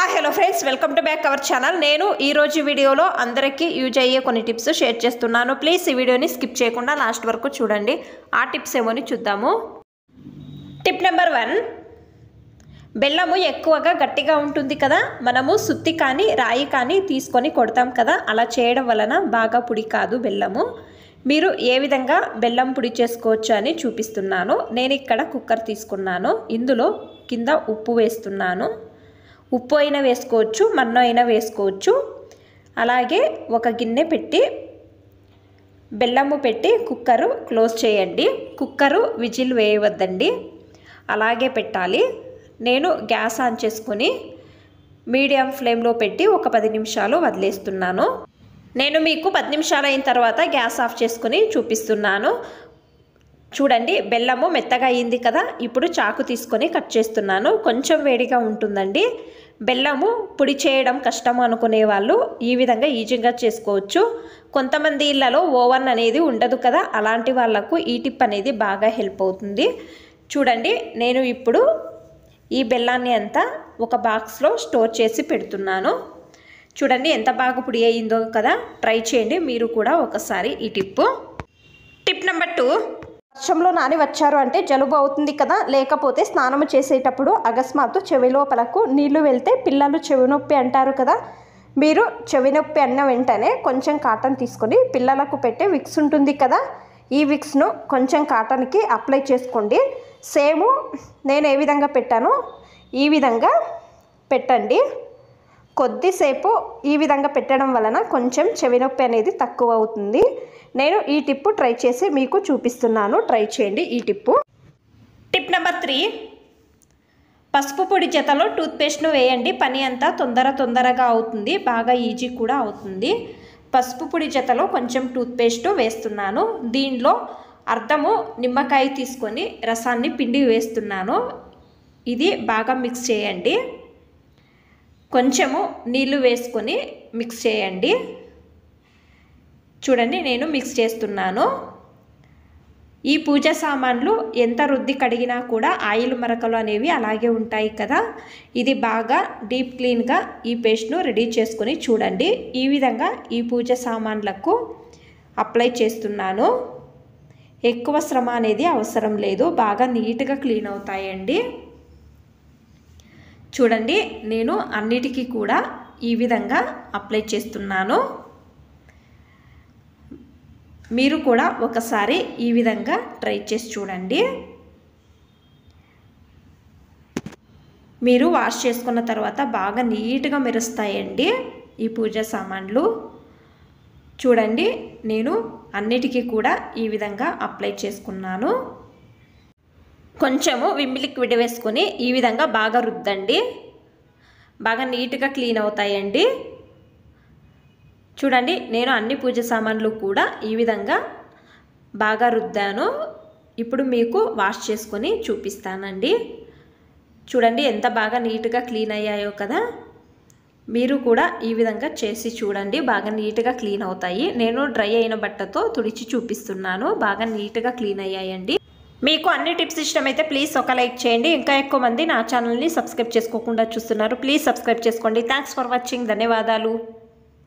Hi hello friends, welcome to back our channel. నేను ఈరోజు వీడియోలో అందరికీ యూజ్ అయ్యే కొన్ని టిప్స్ షేర్ చేస్తున్నాను. ప్లీజ్ ఈ వీడియోని స్కిప్ చేయకుండా లాస్ట్ వరకు చూడండి. ఆ టిప్స్ ఏమోని చూద్దాము. టిప్ నెంబర్ 1, బెల్లము ఎక్కువగా గట్టిగా ఉంటుంది కదా, మనము సుత్తి కానీ రాయి కానీ తీసుకొని కొడతాం కదా, అలా చేయడం వలన బాగా పొడి కాదు బెల్లము. మీరు ఏ విధంగా బెల్లం పొడి చేసుకోవచ్చు అని చూపిస్తున్నాను. నేను ఇక్కడ కుక్కర్ తీసుకున్నాను. ఇందులో కింద ఉప్పు వేస్తున్నాను. ఉప్పు అయినా వేసుకోవచ్చు, మన్ను అయినా వేసుకోవచ్చు. అలాగే ఒక గిన్నె పెట్టి బెల్లము పెట్టి కుక్కరు క్లోజ్ చేయండి. కుక్కరు విజిల్ వేయవద్దండి, అలాగే పెట్టాలి. నేను గ్యాస్ ఆన్ చేసుకొని మీడియం ఫ్లేమ్లో పెట్టి ఒక 10 నిమిషాలు వదిలేస్తున్నాను. నేను మీకు 10 నిమిషాలు అయిన తర్వాత గ్యాస్ ఆఫ్ చేసుకొని చూపిస్తున్నాను. చూడండి, బెల్లము మెత్తగా అయింది కదా. ఇప్పుడు చాకు తీసుకొని కట్ చేస్తున్నాను. కొంచెం వేడిగా ఉంటుందండి. బెల్లము పొడి చేయడం కష్టం అనుకునే వాళ్ళు ఈ విధంగా ఈజీగా చేసుకోవచ్చు. కొంతమంది ఇళ్ళలో ఓవెన్ అనేది ఉండదు కదా, అలాంటి వాళ్ళకు ఈ టిప్ అనేది బాగా హెల్ప్ అవుతుంది. చూడండి, నేను ఇప్పుడు ఈ బెల్లాన్ని అంతా ఒక బాక్స్లో స్టోర్ చేసి పెడుతున్నాను. చూడండి ఎంత బాగా పొడి అయిందో కదా. ట్రై చేయండి మీరు కూడా ఒకసారి ఈ టిప్. టిప్ నెంబర్ 2, వర్షంలో నాని వచ్చారు అంటే జలుబు అవుతుంది కదా, లేకపోతే స్నానం చేసేటప్పుడు అకస్మాత్తు చెవి లోపలకు నీళ్లు వెళ్తే పిల్లలు చెవి నొప్పి అంటారు కదా. మీరు చెవి నొప్పి అన్న వెంటనే కొంచెం కాటన్ తీసుకొని పిల్లలకు పెట్టే విక్స్ ఉంటుంది కదా, ఈ విక్స్ను కొంచెం కాటన్కి అప్లై చేసుకోండి. సేమ్ నేను ఏ విధంగా పెట్టానో ఈ విధంగా పెట్టండి. కొద్దిసేపు ఈ విధంగా పెట్టడం వలన కొంచెం చెవి నొప్పి అనేది తక్కువ అవుతుంది. నేను ఈ టిప్ ట్రై చేసి మీకు చూపిస్తున్నాను. ట్రై చేయండి ఈ టిప్. టిప్ నెంబర్ 3, పసుపు పొడి జతలో టూత్పేస్ట్ను వేయండి. పని అంతా తొందరగా అవుతుంది, బాగా ఈజీ కూడా అవుతుంది. పసుపు పొడి జతలో కొంచెం టూత్పేస్ట్ వేస్తున్నాను. దీనిలో అర్ధము నిమ్మకాయ తీసుకొని రసాన్ని పిండి వేస్తున్నాను. ఇది బాగా మిక్స్ చేయండి. కొంచెము నీళ్లు వేసుకొని మిక్స్ చేయండి. చూడండి, నేను మిక్స్ చేస్తున్నాను. ఈ పూజ సామాన్లు ఎంత రుద్ది కడిగినా కూడా ఆయిల్ మరకలు అనేవి అలాగే ఉంటాయి కదా. ఇది బాగా డీప్ క్లీన్గా ఈ పేస్ట్ను రెడీ చేసుకొని చూడండి. ఈ విధంగా ఈ పూజ సామాన్లకు అప్లై చేస్తున్నాను. ఎక్కువ శ్రమ అనేది అవసరం లేదు, బాగా నీట్గా క్లీన్ అవుతాయండి. చూడండి, నేను అన్నిటికీ కూడా ఈ విధంగా అప్లై చేస్తున్నాను. మీరు కూడా ఒకసారి ఈ విధంగా ట్రై చేసి చూడండి. మీరు వాష్ చేసుకున్న తర్వాత బాగా నీట్గా మెరుస్తాయండి ఈ పూజ సామాన్లు. చూడండి, నేను అన్నిటికీ కూడా ఈ విధంగా అప్లై చేసుకున్నాను. కొంచెము విమ్ లిక్విడ్ వేసుకొని ఈ విధంగా బాగా రుద్దండి, బాగా నీట్గా క్లీన్ అవుతాయండి. చూడండి, నేను అన్ని పూజ సామాన్లు కూడా ఈ విధంగా బాగా రుద్దాను. ఇప్పుడు మీకు వాష్ చేసుకొని చూపిస్తానండి. చూడండి ఎంత బాగా నీట్గా క్లీన్ అయ్యాయో కదా. మీరు కూడా ఈ విధంగా చేసి చూడండి, బాగా నీట్గా క్లీన్ అవుతాయి. నేను డ్రై అయిన బట్టతో తుడిచి చూపిస్తున్నాను. బాగా నీట్గా క్లీన్ అయ్యాయండి. మీకు అన్ని టిప్స్ ఇష్టమైతే ప్లీజ్ ఒక లైక్ చేయండి. ఇంకా ఎక్కువ మంది నా ఛానల్ని సబ్స్క్రైబ్ చేసుకోకుండా చూస్తున్నారు, ప్లీజ్ సబ్స్క్రైబ్ చేసుకోండి. Thanks for watching. ధన్యవాదాలు.